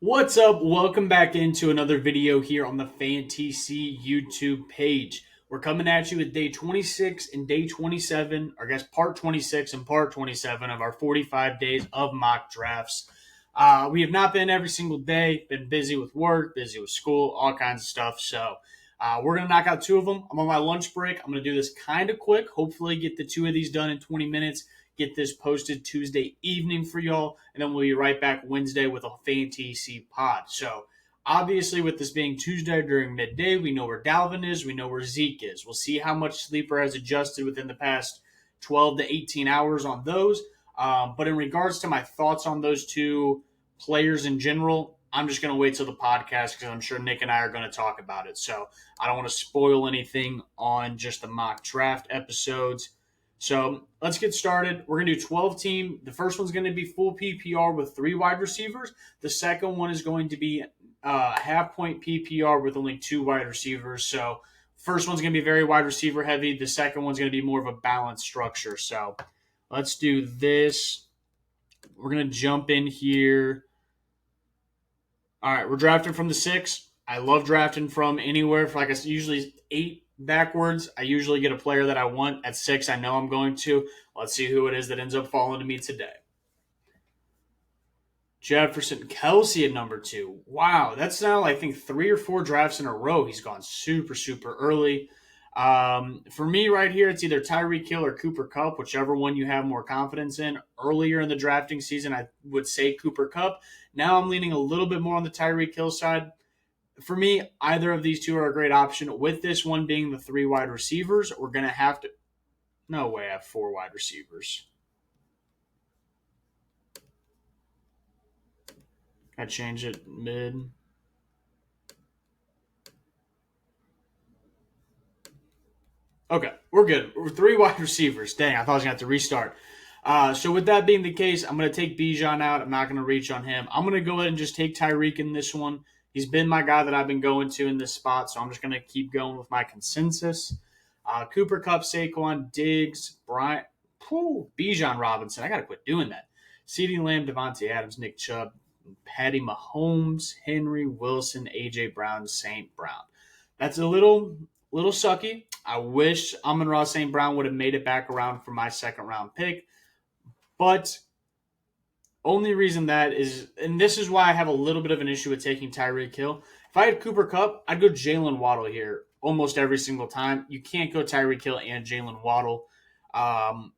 What's up? Welcome back into another video here on the FanTC YouTube page. We're coming at you with day 26 and day 27, or I guess part 26 and part 27 of our 45 days of mock drafts. We have not been every single day, been busy with work, busy with school, all kinds of stuff. So we're going to knock out two of them. I'm on my lunch break. I'm going to do this kind of quick. Hopefully get the two of these done in 20 minutes. Get this posted Tuesday evening for y'all, and then we'll be right back Wednesday with a FanTC pod. So, obviously, with this being Tuesday during midday, we know where Dalvin is, we know where Zeke is. We'll see how much Sleeper has adjusted within the past 12 to 18 hours on those. But in regards to my thoughts on those two players in general, I'm just going to wait till the podcast because I'm sure Nick and I are going to talk about it. So, I don't want to spoil anything on just the mock draft episodes. So let's get started. We're going to do 12 team. The first one's going to be full PPR with 3 wide receivers. The second one is going to be half point PPR with only 2 wide receivers. So first one's going to be very wide receiver heavy. The second one's going to be more of a balanced structure. So let's do this. We're going to jump in here. All right, we're drafting from the 6. I love drafting from anywhere for usually 8 backwards. I usually get a player that I want at 6. I know I'm going to. Let's see who it is that ends up falling to me today. Jefferson Kelsey at number 2. Wow, that's now I think 3 or 4 drafts in a row. He's gone super, super early. For me right here, it's either Tyreek Hill or Cooper Kupp, whichever one you have more confidence in. Earlier in the drafting season, I would say Cooper Kupp. Now I'm leaning a little bit more on the Tyreek Hill side. For me, either of these two are a great option. With this one being the 3 wide receivers, we're going to have to – no way I have 4 wide receivers. I change it mid. Okay, we're good. We're 3 wide receivers. Dang, I thought I was going to have to restart. So with that being the case, I'm going to take Bijan out. I'm not going to reach on him. I'm going to go ahead and just take Tyreek in this one. He's been my guy that I've been going to in this spot, so I'm just going to keep going with my consensus. Cooper Kupp, Saquon, Diggs, Bryant, Bijan Robinson. I got to quit doing that. CeeDee Lamb, Devontae Adams, Nick Chubb, Patty Mahomes, Henry, Wilson, A.J. Brown, St. Brown. That's a little sucky. I wish Amon-Ra St. Brown would have made it back around for my second round pick. But only reason that is, and this is why I have a little bit of an issue with taking Tyreek Hill. If I had Cooper Kupp, I'd go Jalen Waddle here almost every single time. You can't go Tyreek Hill and Jalen Waddle.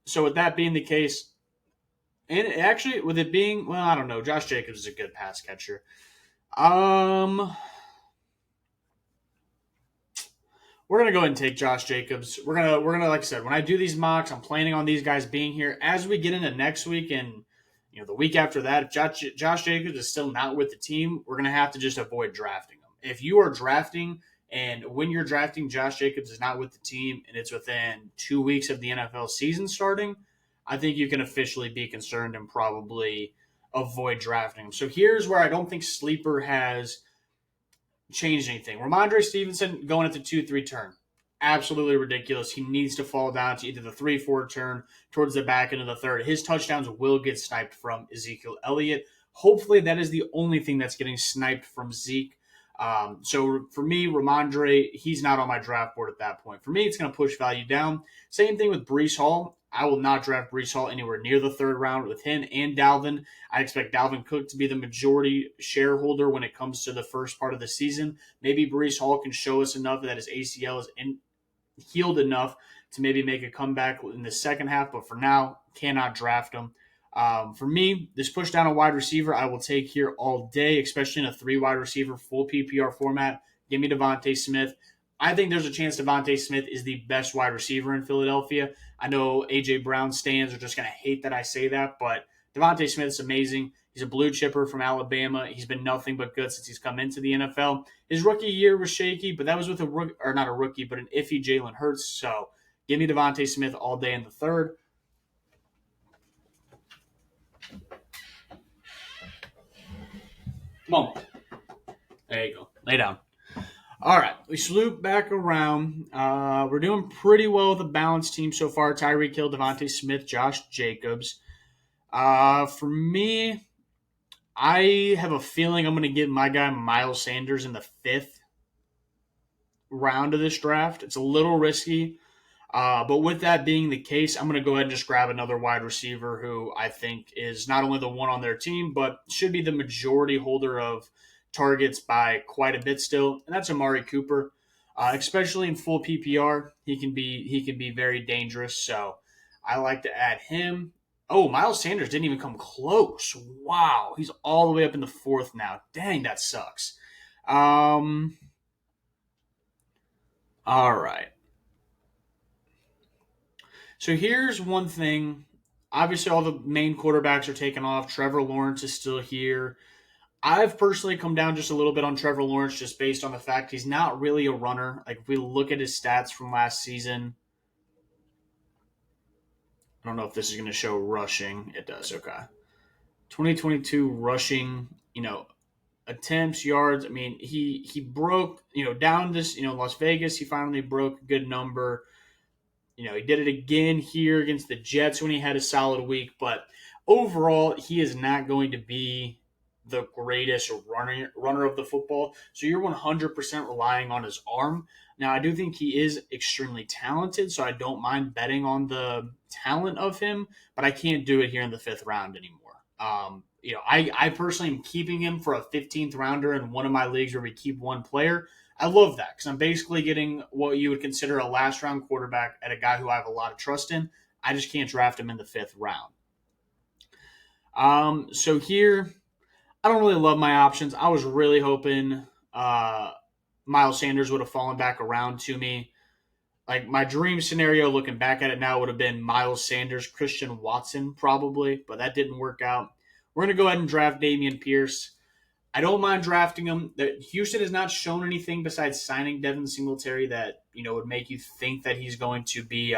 So with that being the case, and actually with it being, well, I don't know, Josh Jacobs is a good pass catcher. We're gonna go ahead and take Josh Jacobs. We're gonna like I said, when I do these mocks, I'm planning on these guys being here as we get into next week and the week after that. If Josh Jacobs is still not with the team, we're gonna have to just avoid drafting him. If you are drafting and when you're drafting, Josh Jacobs is not with the team and it's within 2 weeks of the NFL season starting, I think you can officially be concerned and probably avoid drafting him. So here's where I don't think Sleeper has changed anything. Ramondre Stevenson going at the 2-3 turn. Absolutely ridiculous. He needs to fall down to either the 3-4 turn towards the back end of the third. His touchdowns will get sniped from Ezekiel Elliott. Hopefully that is the only thing that's getting sniped from Zeke. So for me, Ramondre, he's not on my draft board at that point. For me, it's going to push value down. Same thing with Breece Hall. I will not draft Breece Hall anywhere near the third round with him and Dalvin. I expect Dalvin Cook to be the majority shareholder when it comes to the first part of the season. Maybe Breece Hall can show us enough that his ACL is healed enough to maybe make a comeback in the second half, but for now, cannot draft him. For me, this push down a wide receiver I will take here all day, especially in a 3 wide receiver full PPR format. Give me Devontae Smith. I think there's a chance Devontae Smith is the best wide receiver in Philadelphia. I know A.J. Brown stands are just going to hate that I say that, but Devontae Smith's amazing. He's a blue chipper from Alabama. He's been nothing but good since he's come into the NFL. His rookie year was shaky, but that was with not a rookie, but an iffy Jalen Hurts. So give me Devontae Smith all day in the third. Come on. There you go. Lay down. All right. We swoop back around. We're doing pretty well with a balanced team so far. Tyreek Hill, Devontae Smith, Josh Jacobs. For me, I have a feeling I'm going to get my guy Miles Sanders in the fifth round of this draft. It's a little risky. But with that being the case, I'm going to go ahead and just grab another wide receiver who I think is not only the one on their team, but should be the majority holder of targets by quite a bit still, and that's Amari Cooper. Especially in full PPR, he can be very dangerous. So I like to add him. Oh, Miles Sanders didn't even come close. Wow, he's all the way up in the fourth now. Dang, that sucks. Um, all right. So here's one thing. Obviously, all the main quarterbacks are taken off. Trevor Lawrence is still here. I've personally come down just a little bit on Trevor Lawrence just based on the fact he's not really a runner. Like, if we look at his stats from last season, I don't know if this is going to show rushing. It does. Okay. 2022 rushing, attempts, yards. I mean, he broke, down this, Las Vegas, he finally broke a good number. He did it again here against the Jets when he had a solid week, but overall, he is not going to be the greatest runner of the football. So you're 100% relying on his arm. Now, I do think he is extremely talented, so I don't mind betting on the talent of him, but I can't do it here in the fifth round anymore. I personally am keeping him for a 15th rounder in one of my leagues where we keep one player. I love that because I'm basically getting what you would consider a last round quarterback at a guy who I have a lot of trust in. I just can't draft him in the fifth round. So here, I don't really love my options. I was really hoping Miles Sanders would have fallen back around to me. Like my dream scenario, looking back at it now, would have been Miles Sanders, Christian Watson, probably, but that didn't work out. We're going to go ahead and draft Dameon Pierce. I don't mind drafting him. Houston has not shown anything besides signing Devin Singletary that would make you think that he's going to be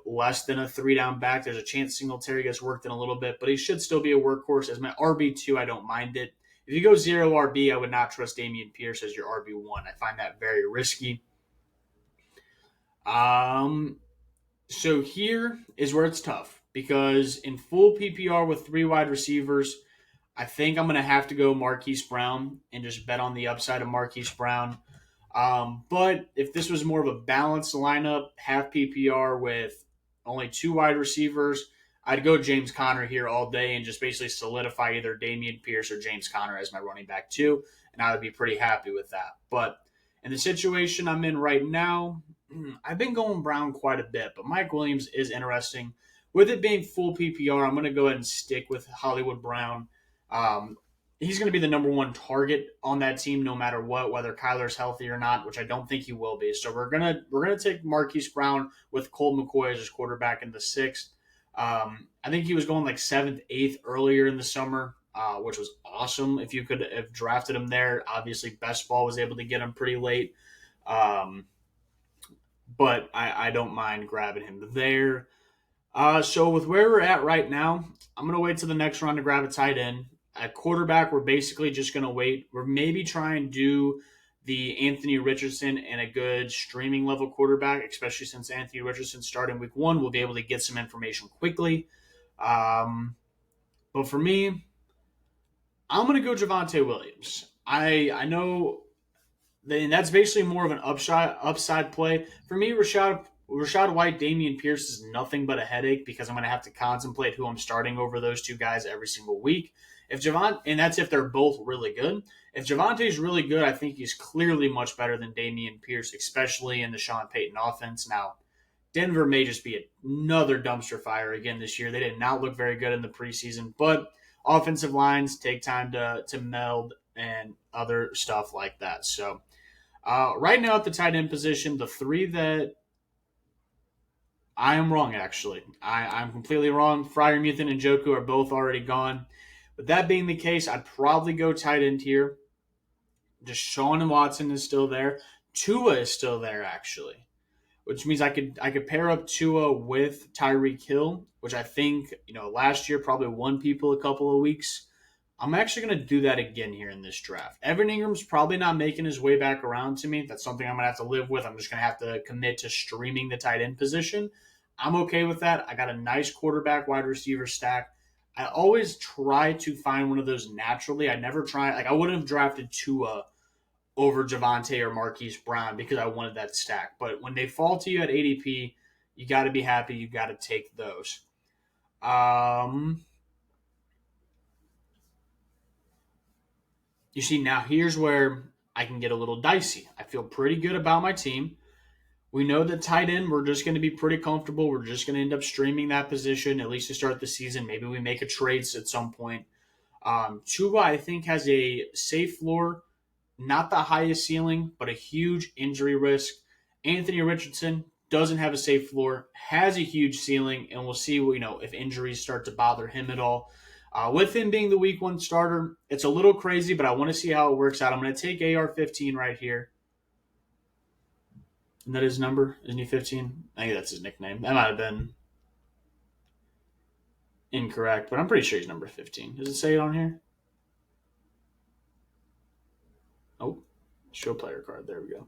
less than a three down back. There's a chance Singletary gets worked in a little bit, but he should still be a workhorse. As my RB2, I don't mind it. If you go zero RB, I would not trust Dameon Pierce as your RB1. I find that very risky. So here is where it's tough because in full PPR with three wide receivers, I think I'm going to have to go Marquise Brown and just bet on the upside of Marquise Brown. But if this was more of a balanced lineup, half PPR with only two wide receivers, I'd go James Conner here all day and just basically solidify either Dameon Pierce or James Conner as my running back too, and I would be pretty happy with that. But in the situation I'm in right now, I've been going Brown quite a bit, but Mike Williams is interesting. With it being full PPR, I'm going to go ahead and stick with Hollywood Brown. Um, he's going to be the number one target on that team, no matter what, whether Kyler's healthy or not, which I don't think he will be. So we're gonna take Marquise Brown with Colt McCoy as his quarterback in the sixth. I think he was going like seventh, eighth earlier in the summer, which was awesome. If you could have drafted him there, obviously Best Ball was able to get him pretty late. Um, but I don't mind grabbing him there. So with where we're at right now, I'm going to wait till the next round to grab a tight end. At quarterback, we're basically just going to wait. We're maybe trying to do the Anthony Richardson and a good streaming level quarterback, especially since Anthony Richardson starting week one. We'll be able to get some information quickly. But for me, I'm going to go Javonte Williams. I know and that's basically more of an upside play. For me, Rashad White, Dameon Pierce is nothing but a headache because I'm going to have to contemplate who I'm starting over those two guys every single week. And that's if they're both really good. If Javonte's really good, I think he's clearly much better than Dameon Pierce, especially in the Sean Payton offense. Now, Denver may just be another dumpster fire again this year. They did not look very good in the preseason, but offensive lines take time to meld and other stuff like that. So right now at the tight end position, the three that I am wrong, actually. I'm completely wrong. Fryer, Mutant, and Joku are both already gone. But that being the case, I'd probably go tight end here. Deshaun Watson is still there. Tua is still there, actually, which means I could pair up Tua with Tyreek Hill, which I think last year probably won people a couple of weeks. I'm actually going to do that again here in this draft. Evan Ingram's probably not making his way back around to me. That's something I'm going to have to live with. I'm just going to have to commit to streaming the tight end position. I'm okay with that. I got a nice quarterback wide receiver stack. I always try to find one of those naturally. I never try, like, I wouldn't have drafted Tua over Javante or Marquise Brown because I wanted that stack. But when they fall to you at ADP, you got to be happy. You got to take those. Um, you see, now here's where I can get a little dicey. I feel pretty good about my team. We know that tight end, we're just going to be pretty comfortable. We're just going to end up streaming that position, at least to start the season. Maybe we make a trade at some point. Chuba, I think, has a safe floor, not the highest ceiling, but a huge injury risk. Anthony Richardson doesn't have a safe floor, has a huge ceiling, and we'll see, if injuries start to bother him at all. With him being the week one starter, it's a little crazy, but I want to see how it works out. I'm going to take AR-15 right here. Isn't that his number? Isn't he 15? I think that's his nickname. That might have been incorrect, but I'm pretty sure he's number 15. Does it say it on here? Oh, show player card. There we go.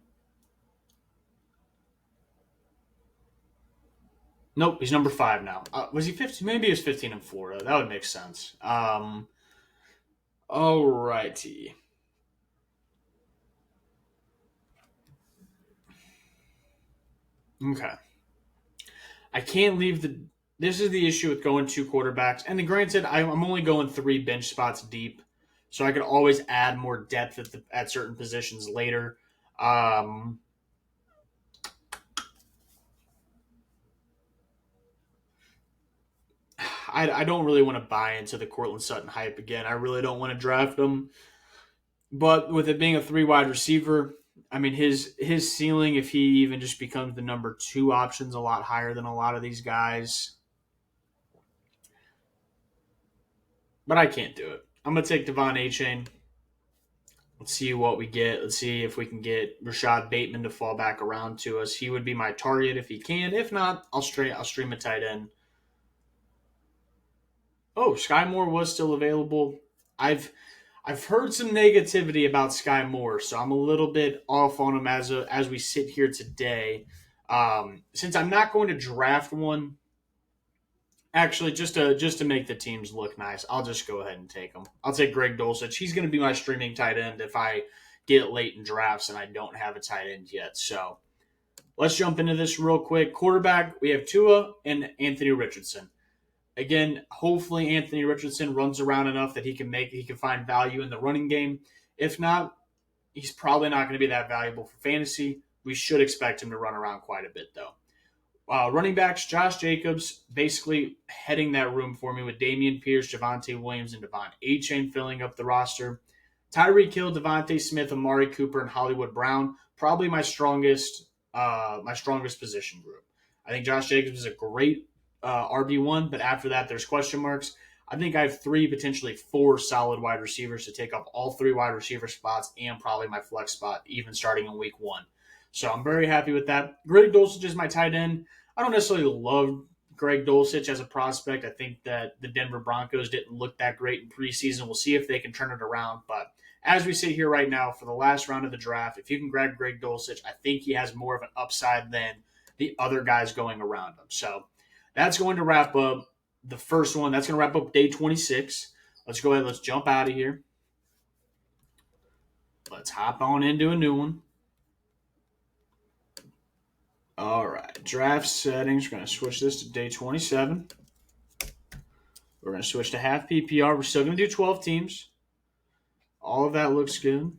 Nope, he's number 5 now. Was he 15? Maybe he was 15 in Florida. That would make sense. Alrighty. Okay. I can't leave the. This is the issue with going 2 quarterbacks. And granted, I'm only going 3 bench spots deep, so I could always add more depth at certain positions later. Um, I don't really want to buy into the Cortland Sutton hype again. I really don't want to draft him. But with it being a 3 wide receiver, I mean his ceiling, if he even just becomes the number 2 option, is a lot higher than a lot of these guys. But I can't do it. I'm gonna take Devon Achane. Let's see what we get. Let's see if we can get Rashad Bateman to fall back around to us. He would be my target if he can. If not, I'll stream a tight end. Oh, Sky Moore was still available. I've I've heard some negativity about Sky Moore, so I'm a little bit off on him as we sit here today. Since I'm not going to draft one, actually, just to make the teams look nice, I'll just go ahead and take him. I'll take Greg Dulcich. He's going to be my streaming tight end if I get late in drafts and I don't have a tight end yet. So let's jump into this real quick. Quarterback, we have Tua and Anthony Richardson. Again, hopefully Anthony Richardson runs around enough that he can find value in the running game. If not, he's probably not going to be that valuable for fantasy. We should expect him to run around quite a bit, though. Running backs, Josh Jacobs basically heading that room for me with Damian Pierce, Javonte Williams, and Devon Achane filling up the roster. Tyreek Hill, Devontae Smith, Amari Cooper, and Hollywood Brown, probably my strongest position group. I think Josh Jacobs is a great RB1, but after that, there's question marks. I think I have 3, potentially 4 solid wide receivers to take up all 3 wide receiver spots and probably my flex spot, even starting in week 1. So I'm very happy with that. Greg Dulcich is my tight end. I don't necessarily love Greg Dulcich as a prospect. I think that the Denver Broncos didn't look that great in preseason. We'll see if they can turn it around. But as we sit here right now for the last round of the draft, if you can grab Greg Dulcich, I think he has more of an upside than the other guys going around him. So that's going to wrap up the first one. That's going to wrap up day 26. Let's go ahead. Let's jump out of here. Let's hop on into a new one. All right, draft settings. We're going to switch this to day 27. We're going to switch to half PPR. We're still going to do 12 teams. All of that looks good.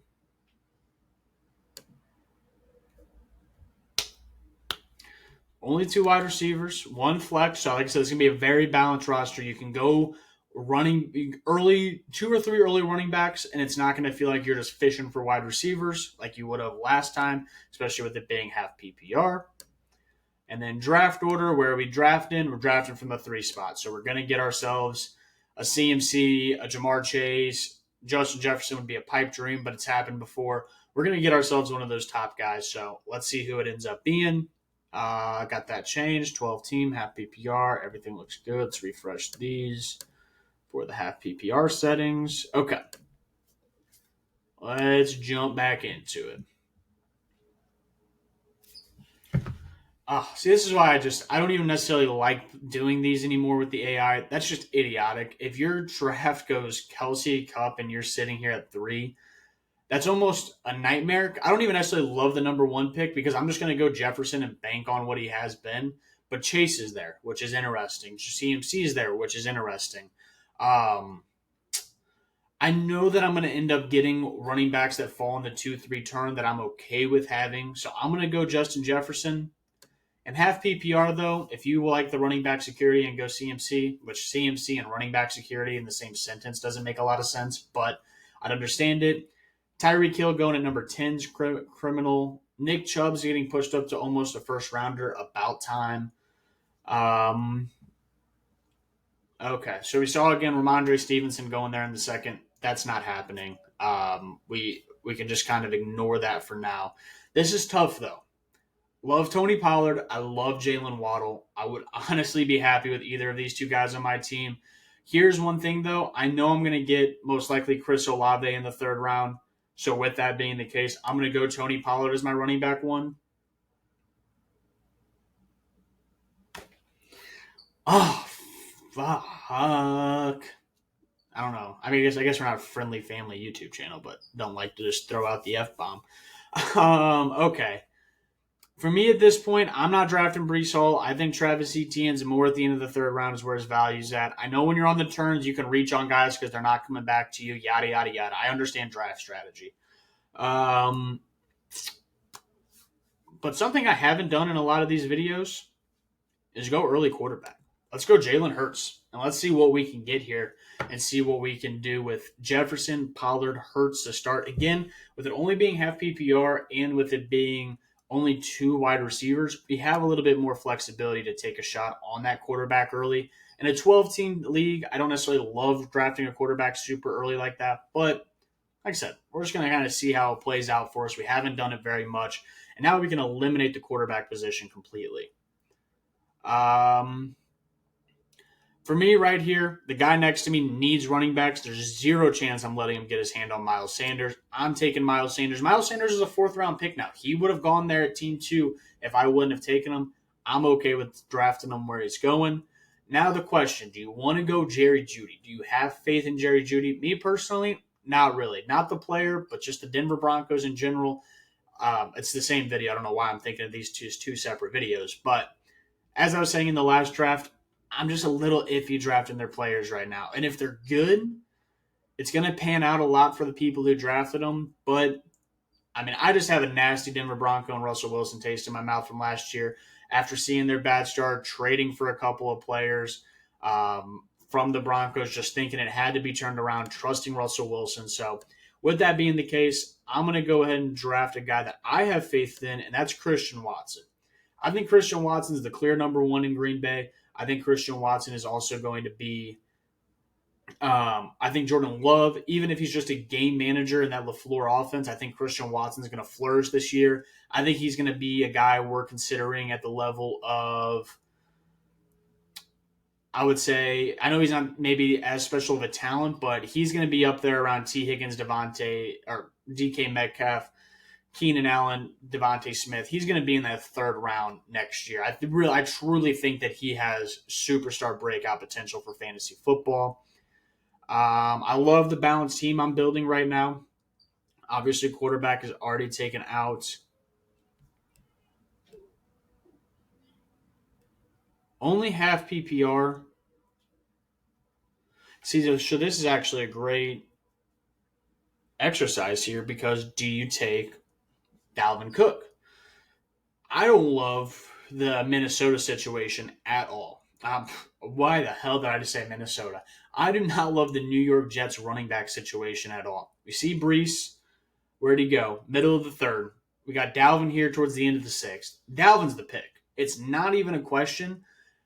Only 2 wide receivers, 1 flex. So, like I said, it's going to be a very balanced roster. You can go running early, 2 or 3 early running backs, and it's not going to feel like you're just fishing for wide receivers like you would have last time, especially with it being half PPR. And then draft order, where we're drafting from the 3 spots. So we're going to get ourselves a CMC, a Jamar Chase. Justin Jefferson would be a pipe dream, but it's happened before. We're going to get ourselves one of those top guys. So let's see who it ends up being. Got that changed. 12 team, half PPR. Everything looks good. Let's refresh these for the half PPR settings. Okay. Let's jump back into it. See, this is why I don't even necessarily like doing these anymore with the AI. That's just idiotic. If your draft goes Kelsey Cup and you're sitting here at 3, that's almost a nightmare. I don't even necessarily love the number 1 pick because I'm just going to go Jefferson and bank on what he has been. But Chase is there, which is interesting. CMC is there, which is interesting. Um, I know that I'm going to end up getting running backs that fall in the 2-3 turn that I'm okay with having. So I'm going to go Justin Jefferson. And half PPR, though, if you like the running back security and go CMC, which CMC and running back security in the same sentence doesn't make a lot of sense, but I'd understand it. Tyreek Hill going at number 10's criminal. Nick Chubb's getting pushed up to almost a first rounder, about time. Okay, so we saw again Ramondre Stevenson going there in the second. That's not happening. We can just kind of ignore that for now. This is tough, though. Love Tony Pollard. I love Jalen Waddle. I would honestly be happy with either of these two guys on my team. Here's one thing, though. I know I'm going to get most likely Chris Olave in the 3rd round. So with that being the case, I'm going to go Tony Pollard as my running back 1. Oh, fuck. I don't know. I mean, I guess we're not a friendly family YouTube channel, but don't like to just throw out the F-bomb. Okay. For me at this point, I'm not drafting Breece Hall. I think Travis Etienne's more at the end of the 3rd round is where his value's at. I know when you're on the turns, you can reach on guys because they're not coming back to you, yada, yada, yada. I understand draft strategy. But something I haven't done in a lot of these videos is go early quarterback. Let's go Jalen Hurts, and let's see what we can get here and see what we can do with Jefferson, Pollard, Hurts to start. Again, with it only being half PPR and with it being only 2 wide receivers, we have a little bit more flexibility to take a shot on that quarterback early. In a 12-team league, I don't necessarily love drafting a quarterback super early like that, but like I said, we're just going to kind of see how it plays out for us. We haven't done it very much, and now we can eliminate the quarterback position completely. For me right here, the guy next to me needs running backs. There's 0 chance I'm letting him get his hand on Miles Sanders. I'm taking Miles Sanders. Miles Sanders is a 4th round pick now. He would have gone there at team 2 if I wouldn't have taken him. I'm okay with drafting him where he's going. Now the question, do you want to go Jerry Jeudy? Do you have faith in Jerry Jeudy? Me personally, not really. Not the player, but just the Denver Broncos in general. It's the same video. I don't know why I'm thinking of these two separate videos. But as I was saying in the last draft, I'm just a little iffy drafting their players right now. And if they're good, it's going to pan out a lot for the people who drafted them. But, I mean, I just have a nasty Denver Bronco and Russell Wilson taste in my mouth from last year after seeing their bad start, trading for a couple of players from the Broncos, just thinking it had to be turned around, trusting Russell Wilson. So, with that being the case, I'm going to go ahead and draft a guy that I have faith in, and that's Christian Watson. I think Christian Watson is the clear number 1 in Green Bay. I think Christian Watson is also going to be I think Jordan Love, even if he's just a game manager in that LaFleur offense, I think Christian Watson is going to flourish this year. I think he's going to be a guy we're considering at the level of, I would say, I know he's not maybe as special of a talent, but he's going to be up there around T. Higgins, Devontae, or DK Metcalf, Keenan Allen, Devontae Smith. He's going to be in that 3rd round next year. I truly think that he has superstar breakout potential for fantasy football. I love the balanced team I'm building right now. Obviously, quarterback is already taken out. Only half PPR. See, so this is actually a great exercise here because do you take Dalvin Cook? I don't love the Minnesota situation at all. Why the hell did I just say Minnesota? I do not love the New York Jets running back situation at all. We see Breece. Where'd he go? Middle of the 3rd. We got Dalvin here towards the end of the 6th. Dalvin's the pick. It's not even a question.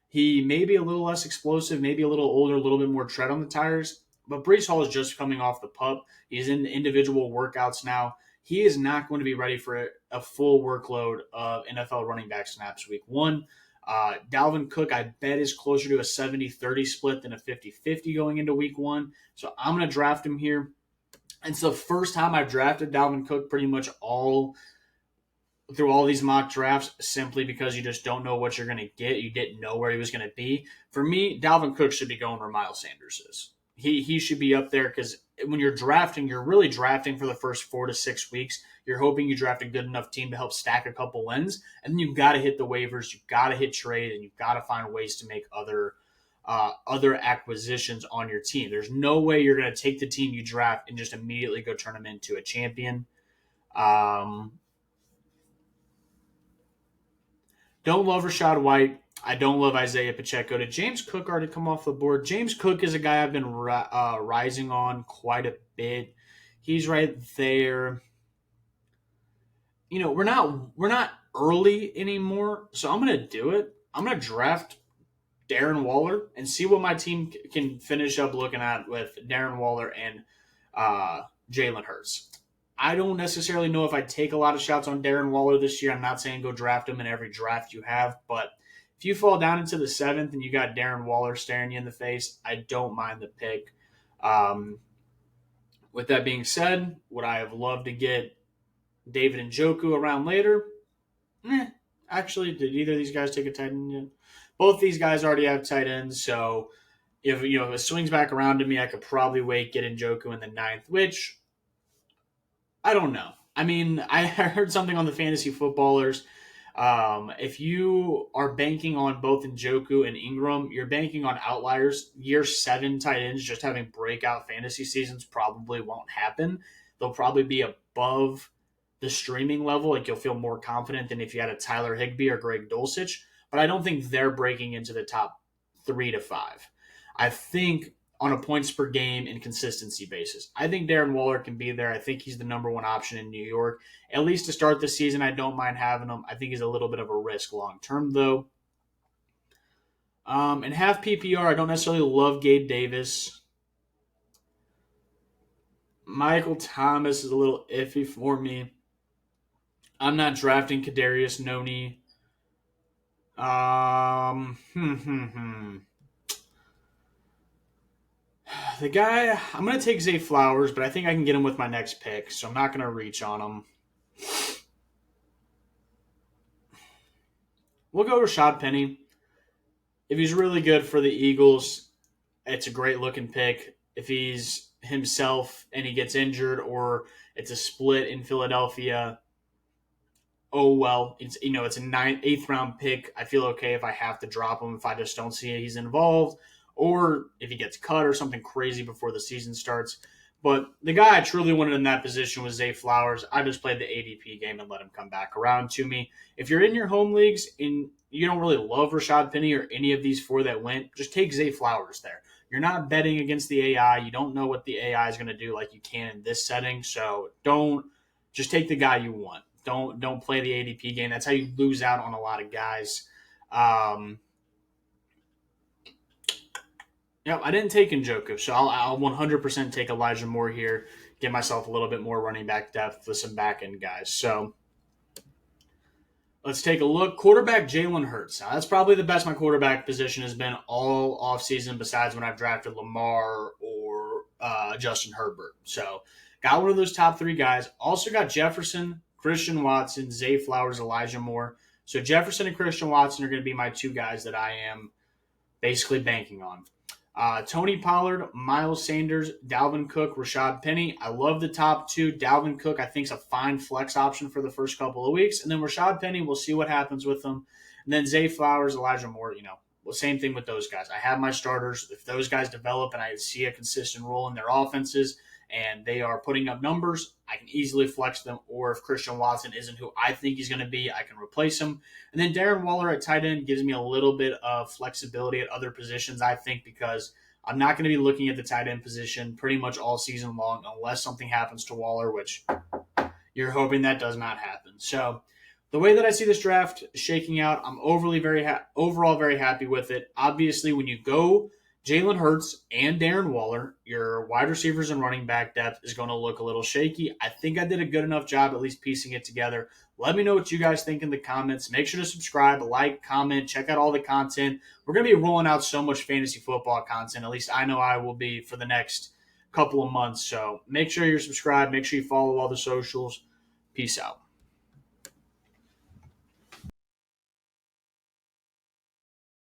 He may be a little less explosive, maybe a little older, a little bit more tread on the tires. But Breece Hall is just coming off the pup. He's in individual workouts now. He is not going to be ready for a full workload of NFL running back snaps week 1. Dalvin Cook, I bet, is closer to a 70-30 split than a 50-50 going into week 1. So I'm going to draft him here. It's the first time I've drafted Dalvin Cook pretty much all through all these mock drafts simply because you just don't know what you're going to get. You didn't know where he was going to be. For me, Dalvin Cook should be going where Miles Sanders is. He should be up there because when you're drafting, you're really drafting for the first 4 to 6 weeks. You're hoping you draft a good enough team to help stack a couple wins, and then you've got to hit the waivers, you've got to hit trade, and you've got to find ways to make other acquisitions on your team. There's no way you're going to take the team you draft and just immediately go turn them into a champion. Don't love Rashad White. I don't love Isaiah Pacheco. Did James Cook already come off the board? James Cook is a guy I've been rising on quite a bit. He's right there. We're not early anymore, so I'm gonna do it. I'm gonna draft Darren Waller and see what my team can finish up looking at with Darren Waller and Jalen Hurts. I don't necessarily know if I take a lot of shots on Darren Waller this year. I'm not saying go draft him in every draft you have, but if you fall down into the 7th and you got Darren Waller staring you in the face, I don't mind the pick. With that being said, would I have loved to get David Njoku around later? Actually, did either of these guys take a tight end yet? Both these guys already have tight ends, so if it swings back around to me, I could probably wait, get Njoku in the 9th, which I don't know. I mean, I heard something on the fantasy footballers. If you are banking on both Njoku and Ingram, you're banking on outliers. Year 7 tight ends just having breakout fantasy seasons probably won't happen. They'll probably be above the streaming level. Like you'll feel more confident than if you had a Tyler Higbee or Greg Dulcich. But I don't think they're breaking into the top 3 to 5. I think on a points per game and consistency basis, I think Darren Waller can be there. I think he's the number one option in New York. At least to start the season, I don't mind having him. I think he's a little bit of a risk long term, though. And half PPR, I don't necessarily love Gabe Davis. Michael Thomas is a little iffy for me. I'm not drafting Kadarius Toney. The guy, I'm going to take Zay Flowers, but I think I can get him with my next pick, so I'm not going to reach on him. We'll go Rashad Penny. If he's really good for the Eagles, it's a great looking pick. If he's himself and he gets injured or it's a split in Philadelphia, oh well. It's a 8th round pick. I feel okay if I have to drop him if I just don't see he's involved, or if he gets cut or something crazy before the season starts. But the guy I truly wanted in that position was Zay Flowers. I just played the ADP game and let him come back around to me. If you're in your home leagues and you don't really love Rashad Penny or any of these 4 that went, just take Zay Flowers there. You're not betting against the AI. You don't know what the AI is going to do like you can in this setting. So just take the guy you want. Don't play the ADP game. That's how you lose out on a lot of guys. Yep, I didn't take Njoku, so I'll 100% take Elijah Moore here, get myself a little bit more running back depth with some back-end guys. So let's take a look. Quarterback Jalen Hurts. Now, that's probably the best my quarterback position has been all offseason besides when I've drafted Lamar or Justin Herbert. So got one of those top 3 guys. Also got Jefferson, Christian Watson, Zay Flowers, Elijah Moore. So Jefferson and Christian Watson are going to be my 2 guys that I am basically banking on. Tony Pollard, Miles Sanders, Dalvin Cook, Rashad Penny. I love the top 2. Dalvin Cook, I think, is a fine flex option for the first couple of weeks. And then Rashad Penny, we'll see what happens with them. And then Zay Flowers, Elijah Moore, same thing with those guys. I have my starters. If those guys develop and I see a consistent role in their offenses and they are putting up numbers, I can easily flex them. Or if Christian Watson isn't who I think he's going to be, I can replace him. And then Darren Waller at tight end gives me a little bit of flexibility at other positions, I think, because I'm not going to be looking at the tight end position pretty much all season long unless something happens to Waller, which you're hoping that does not happen. So the way that I see this draft shaking out, I'm overall very happy with it. Obviously, when you go Jalen Hurts and Darren Waller, your wide receivers and running back depth is going to look a little shaky. I think I did a good enough job at least piecing it together. Let me know what you guys think in the comments. Make sure to subscribe, like, comment, check out all the content. We're going to be rolling out so much fantasy football content. At least I know I will be for the next couple of months. So make sure you're subscribed. Make sure you follow all the socials. Peace out.